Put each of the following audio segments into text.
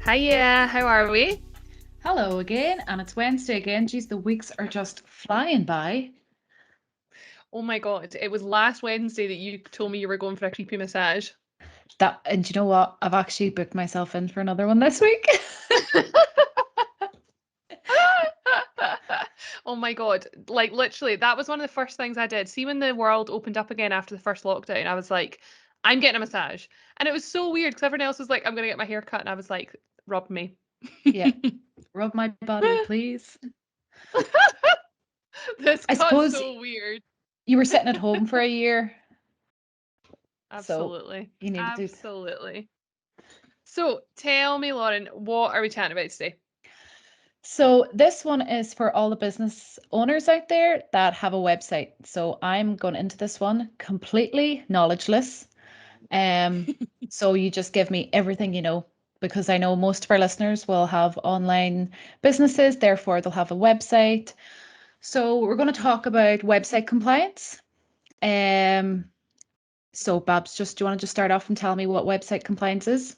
Hiya, how are we? Hello again, and it's Wednesday again. Geez, the weeks are just flying by. Oh my God, it was last Wednesday that you told me you were going for a creepy massage. And you know what? I've actually booked myself in for another one this week. Oh my God, like literally, that was one of the first things I did. See, when the world opened up again after the first lockdown, I was like, I'm getting a massage. And it was so weird because everyone else was like, I'm gonna get my hair cut. And I was like, rob me. Yeah, rub my body, please. This I got suppose so weird. you were sitting at home for a year, so Absolutely. you needed to. Absolutely. So tell me, Lauren, what are we chatting about today? So this one is for all the business owners out there that have a website. So I'm going into this one completely knowledgeless. Um, so you just give me everything you know, because I know most of our listeners will have online businesses, therefore they'll have a website. So we're going to talk about website compliance. Um, so Babs, do you want to just start off and tell me what website compliance is?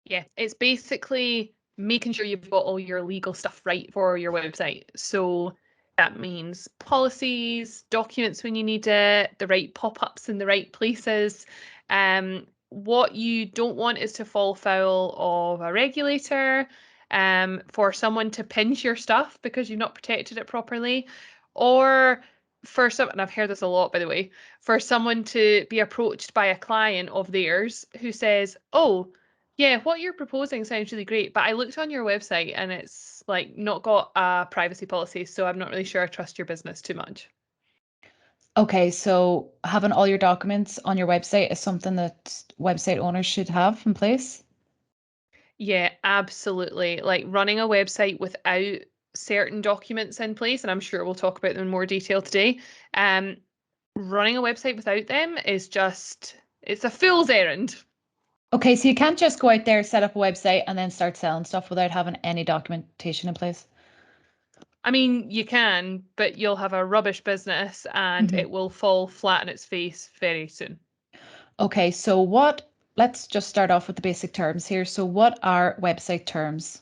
Yeah, it's basically making sure you've got all your legal stuff right for your website. So that means policies, documents when you need it, the right pop-ups in the right places. What you don't want is to fall foul of a regulator, for someone to pinch your stuff because you've not protected it properly, or for some, and I've heard this a lot, by the way, for someone to be approached by a client of theirs who says, "Oh, yeah, what you're proposing sounds really great, but I looked on your website and it's like not got a privacy policy, so I'm not really sure I trust your business too much." Okay, so having all your documents on your website is something that website owners should have in place. Yeah, absolutely. Like running a website without certain documents in place, and I'm sure we'll talk about them in more detail today. Um, Running a website without them is just, it's a fool's errand. Okay, so you can't just go out there, set up a website, and then start selling stuff without having any documentation in place. I mean, you can, but you'll have a rubbish business and Mhm. it will fall flat on its face very soon. Okay, let's just start off with the basic terms here. So, what are website terms?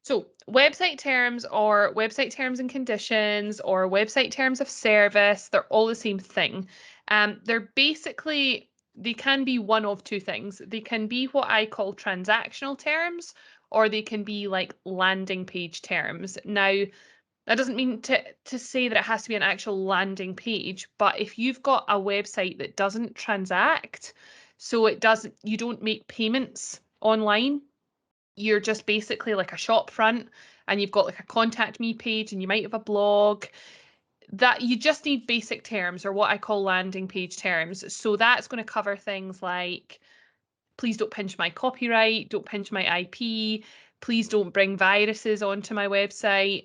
So, website terms or website terms and conditions or website terms of service, they're all the same thing. They're basically, they can be one of two things. They can be what I call transactional terms, or they can be like landing page terms. Now, that doesn't mean to say that it has to be an actual landing page, but if you've got a website that doesn't transact, so it doesn't, you don't make payments online, you're just basically like a shop front and you've got like a contact me page and you might have a blog, that you just need basic terms or what I call landing page terms. So that's going to cover things like, please don't pinch my copyright, don't pinch my IP, please don't bring viruses onto my website.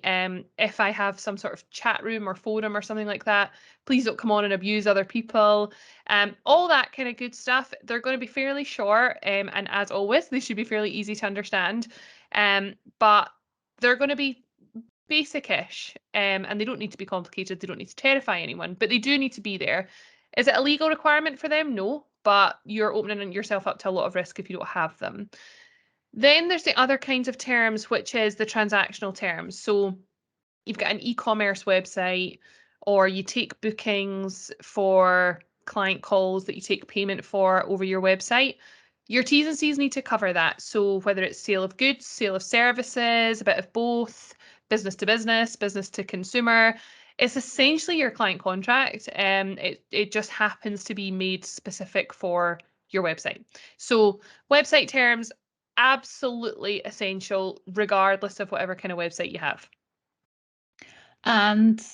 If I have some sort of chat room or forum or something like that, please don't come on and abuse other people. All that kind of good stuff. They're going to be fairly short, and as always, they should be fairly easy to understand. But they're going to be basic-ish, and they don't need to be complicated. They don't need to terrify anyone, but they do need to be there. Is it a legal requirement for them? No, but you're opening yourself up to a lot of risk if you don't have them. Then there's the other kinds of terms, which is the transactional terms. So you've got an e-commerce website, or you take bookings for client calls that you take payment for over your website. Your T's and C's need to cover that. So whether it's sale of goods, sale of services, a bit of both, business to consumer, it's essentially your client contract. It just happens to be made specific for your website. So website terms, absolutely essential, regardless of whatever kind of website you have. And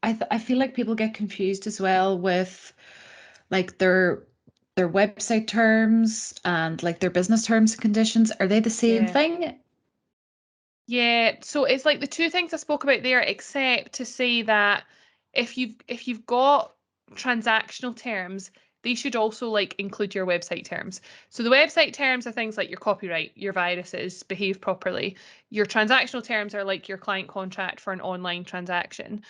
I feel like people get confused as well with like their website terms and like their business terms and conditions. Are they the same Yeah. thing? Yeah, so it's like the two things I spoke about there, except to say that if you've got transactional terms, they should also like include your website terms. So the website terms are things like your copyright, your viruses, behave properly. Your transactional terms are like your client contract for an online transaction.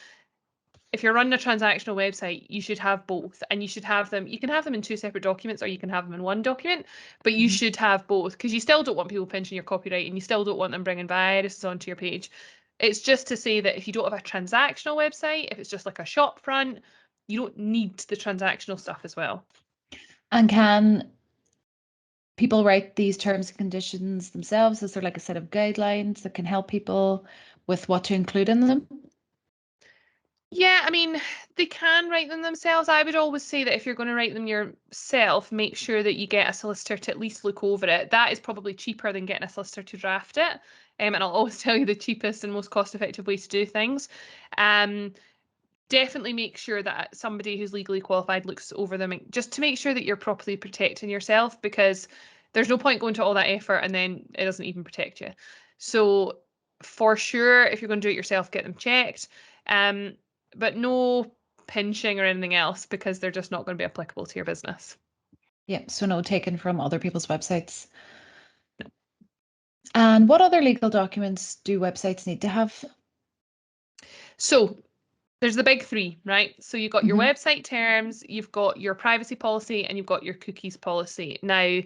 if you're running a transactional website, you should have both, and you should have them. You can have them in 2 separate documents, or you can have them in one document, but you should have both, because you still don't want people pinching your copyright, and you still don't want them bringing viruses onto your page. It's just to say that if you don't have a transactional website, if it's just like a shop front, you don't need the transactional stuff as well. And can people write these terms and conditions themselves? Is there like a set of guidelines that can help people with what to include in them? Yeah, I mean, they can write them themselves. I would always say that if you're going to write them yourself, make sure that you get a solicitor to at least look over it. That is probably cheaper than getting a solicitor to draft it. And I'll always tell you the cheapest and most cost-effective way to do things. Definitely make sure that somebody who's legally qualified looks over them, just to make sure that you're properly protecting yourself, because there's no point going to all that effort and then it doesn't even protect you. So for sure, if you're going to do it yourself, get them checked. But no pinching or anything else, because they're just not going to be applicable to your business. Yeah, so no taken from other people's websites. No. And what other legal documents do websites need to have? So there's the big three, right? So you've got your website terms, you've got your privacy policy, and you've got your cookies policy. Now,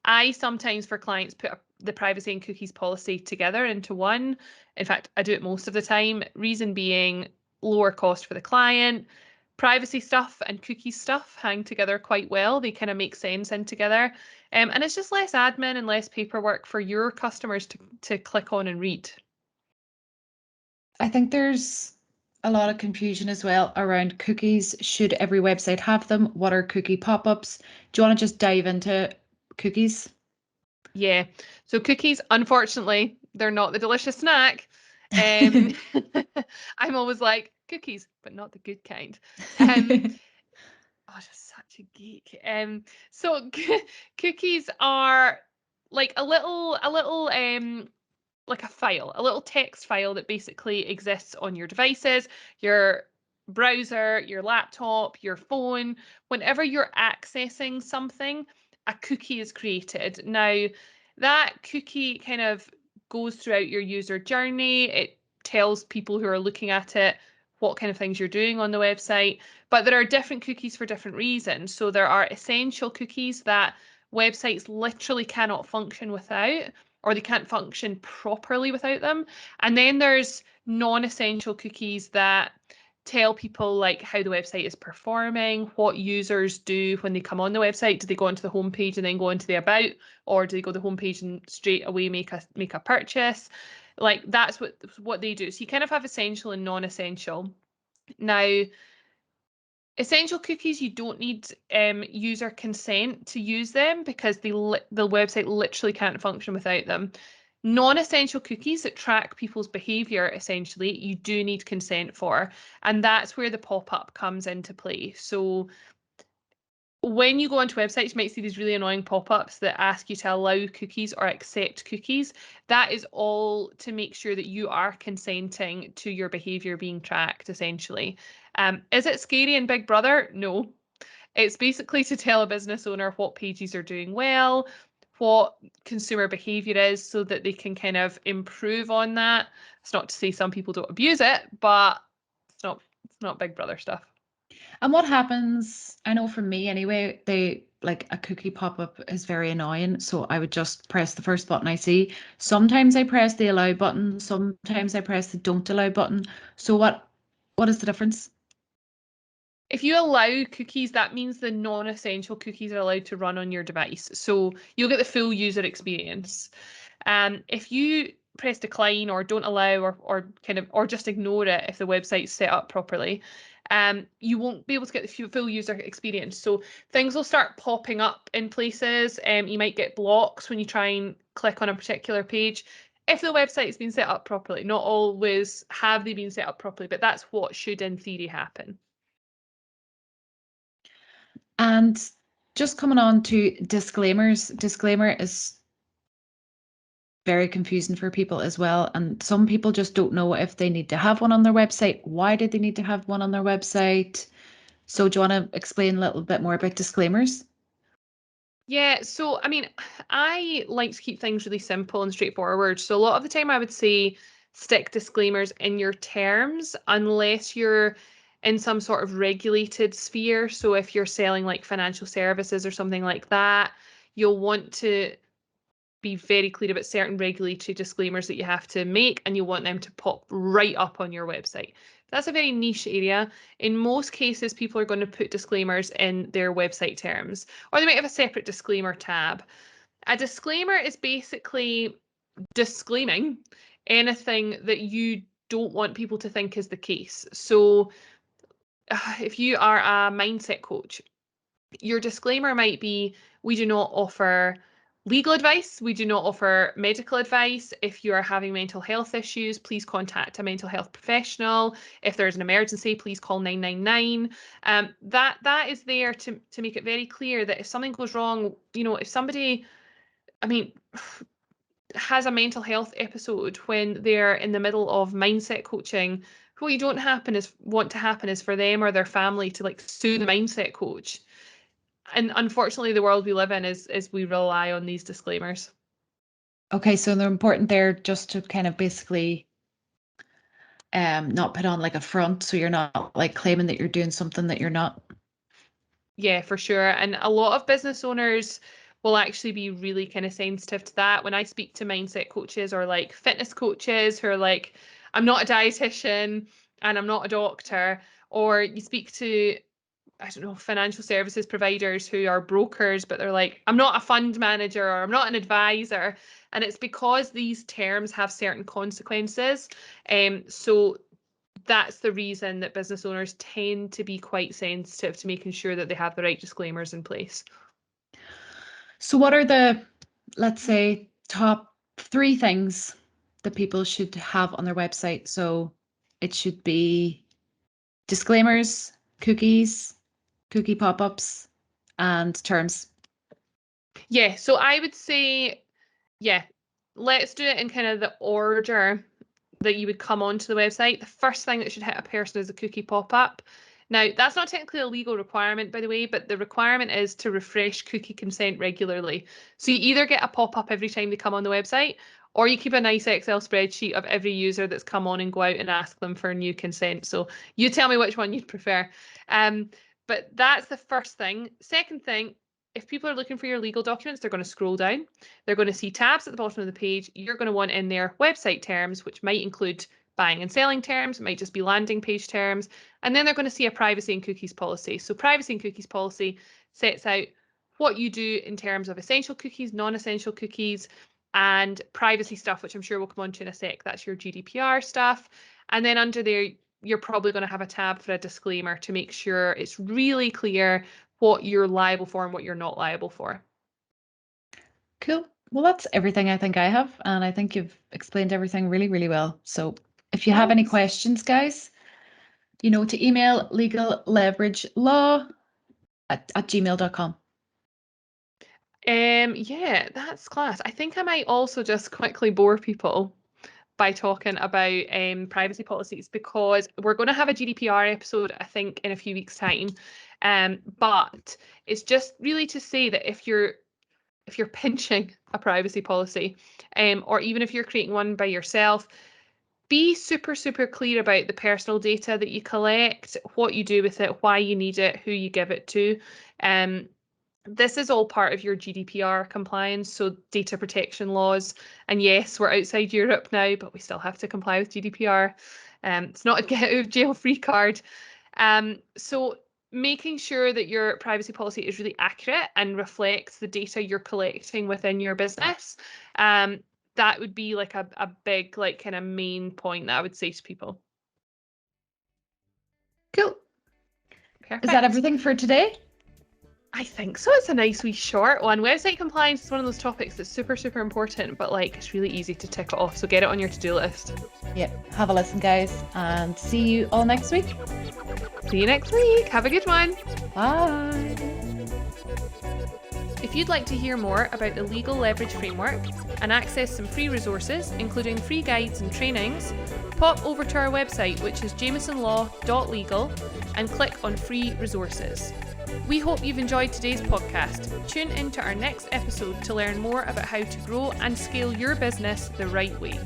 I sometimes for clients put the privacy and cookies policy together into one. In fact, I do it most of the time. Reason being lower cost for the client. Privacy stuff and cookies stuff hang together quite well. They kind of make sense in together. And it's just less admin and less paperwork for your customers to click on and read. I think there's a lot of confusion as well around cookies. Should every website have them? What are cookie pop-ups? Do you want to just dive into cookies? Yeah. So cookies, unfortunately, they're not the delicious snack. I'm always like, cookies, but not the good kind. Oh, just such a geek. So cookies are like a little like a file, a little text file that basically exists on your devices, your browser, your laptop, your phone. Whenever you're accessing something, a cookie is created. Now, that cookie kind of goes throughout your user journey. It tells people who are looking at it what kind of things you're doing on the website. But there are different cookies for different reasons. So there are essential cookies that websites literally cannot function without, or they can't function properly without them. And then there's non-essential cookies that tell people like how the website is performing, what users do when they come on the website. Do they go onto the homepage and then go into the about, or do they go to the homepage and straight away make a purchase? Like that's what they do. So you kind of have essential and non-essential. Now, essential cookies, you don't need user consent to use them, because the website literally can't function without them. Non-essential cookies that track people's behavior, essentially, you do need consent for, and that's where the pop-up comes into play. So when you go onto websites, you might see these really annoying pop-ups that ask you to allow cookies or accept cookies. That is all to make sure that you are consenting to your behavior being tracked, essentially. Is it scary in Big Brother? No. It's basically to tell a business owner what pages are doing well, what consumer behavior is, so that they can kind of improve on that. It's not to say some people don't abuse it, but it's not Big Brother stuff. And what happens, I know for me anyway, like a cookie pop-up is very annoying. So I would just press the first button I see. Sometimes I press the allow button, sometimes I press the don't allow button. So what is the difference? If you allow cookies, that means the non-essential cookies are allowed to run on your device. So you'll get the full user experience. If you press decline or don't allow, or just ignore it if the website's set up properly, you won't be able to get the full user experience. So things will start popping up in places. You might get blocks when you try and click on a particular page. If the website's been set up properly, not always have they been set up properly, but that's what should in theory happen. And just coming on to disclaimers, disclaimer is very confusing for people as well. And some people just don't know if they need to have one on their website. Why did they need to have one on their website? So do you want to explain a little bit more about disclaimers? Yeah, so I mean, I like to keep things really simple and straightforward. So a lot of the time I would say stick disclaimers in your terms, unless you're in some sort of regulated sphere. So if you're selling like financial services or something like that, you'll want to be very clear about certain regulatory disclaimers that you have to make, and you want them to pop right up on your website. That's a very niche area. In most cases, people are going to put disclaimers in their website terms, or they might have a separate disclaimer tab. A disclaimer is basically disclaiming anything that you don't want people to think is the case. So if you are a mindset coach, your disclaimer might be, we do not offer legal advice. We do not offer medical advice. If you are having mental health issues, please contact a mental health professional. If there's an emergency, please call 999. That is there to make it very clear that if something goes wrong, if somebody, has a mental health episode when they're in the middle of mindset coaching, what you don't want to happen is for them or their family to like sue the mindset coach. And unfortunately, the world we live in is we rely on these disclaimers. Okay, so they're important there just to kind of basically not put on like a front, so you're not like claiming that you're doing something that you're not. Yeah, for sure. And a lot of business owners will actually be really kind of sensitive to that. When I speak to mindset coaches or like fitness coaches who are like, I'm not a dietitian and I'm not a doctor, or you speak to, I don't know, financial services providers who are brokers, but they're like, I'm not a fund manager or I'm not an advisor. And it's because these terms have certain consequences. So that's the reason that business owners tend to be quite sensitive to making sure that they have the right disclaimers in place. So what are the, let's say, top 3 things that people should have on their website? So it should be disclaimers, cookies, cookie pop-ups, and terms. Yeah, so I would say, let's do it in kind of the order that you would come onto the website. The first thing that should hit a person is a cookie pop-up. Now, that's not technically a legal requirement, by the way, but the requirement is to refresh cookie consent regularly. So you either get a pop-up every time they come on the website, or you keep a nice Excel spreadsheet of every user that's come on and go out and ask them for new consent. So you tell me which one you'd prefer. But that's the first thing. Second thing, if people are looking for your legal documents, they're going to scroll down. They're going to see tabs at the bottom of the page. You're going to want in there website terms, which might include buying and selling terms. It might just be landing page terms. And then they're going to see a privacy and cookies policy. So privacy and cookies policy sets out what you do in terms of essential cookies, non-essential cookies, and privacy stuff, which I'm sure we'll come on to in a sec. That's your GDPR stuff. And then under there, you're probably going to have a tab for a disclaimer to make sure it's really clear what you're liable for and what you're not liable for. Cool. Well, that's everything I think I have. And I think you've explained everything really, really well. So if you have any questions, guys, to email legalleveragelaw@gmail.com. Yeah, that's class. I think I might also just quickly bore people by talking about privacy policies, because we're going to have a GDPR episode, I think, in a few weeks' time. But it's just really to say that if you're pinching a privacy policy, or even if you're creating one by yourself, be super, super clear about the personal data that you collect, what you do with it, why you need it, who you give it to. This is all part of your GDPR compliance, so data protection laws. And yes, we're outside Europe now, but we still have to comply with GDPR. It's not a get out of jail free card. So making sure that your privacy policy is really accurate and reflects the data you're collecting within your business. That would be like a big, like, kind of main point that I would say to people. Cool. Perfect. Is that everything for today? I think so. It's a nice wee short one. Website compliance is one of those topics that's super, super important, but like it's really easy to tick it off. So get it on your to-do list. Yep. Have a listen, guys, and see you all next week. See you next week. Have a good one. Bye. If you'd like to hear more about the Legal Leverage Framework and access some free resources, including free guides and trainings, pop over to our website, which is jamesonlaw.legal, and click on free resources. We hope you've enjoyed today's podcast. Tune into our next episode to learn more about how to grow and scale your business the right way.